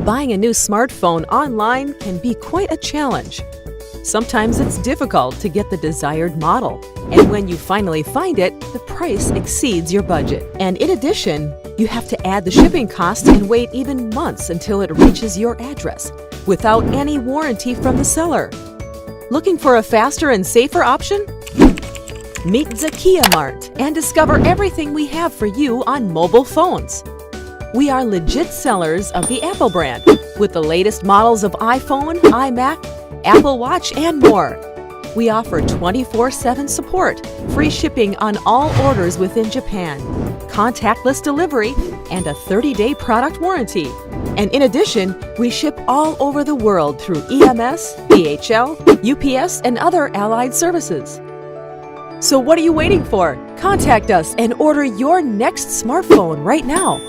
Buying a new smartphone online can be quite a challenge. Sometimes it's difficult to get the desired model, and when you finally find it, the price exceeds your budget. And in addition, you have to add the shipping cost and wait even months until it reaches your address, without any warranty from the seller. Looking for a faster and safer option? Meet Zakia Mart and discover everything we have for you on mobile phones. We are legit sellers of the Apple brand, with the latest models of iPhone, iMac, Apple Watch, and more. We offer 24/7 support, free shipping on all orders within Japan, contactless delivery, and a 30-day product warranty. And in addition, we ship all over the world through EMS, DHL, UPS, and other allied services. So what are you waiting for? Contact us and order your next smartphone right now.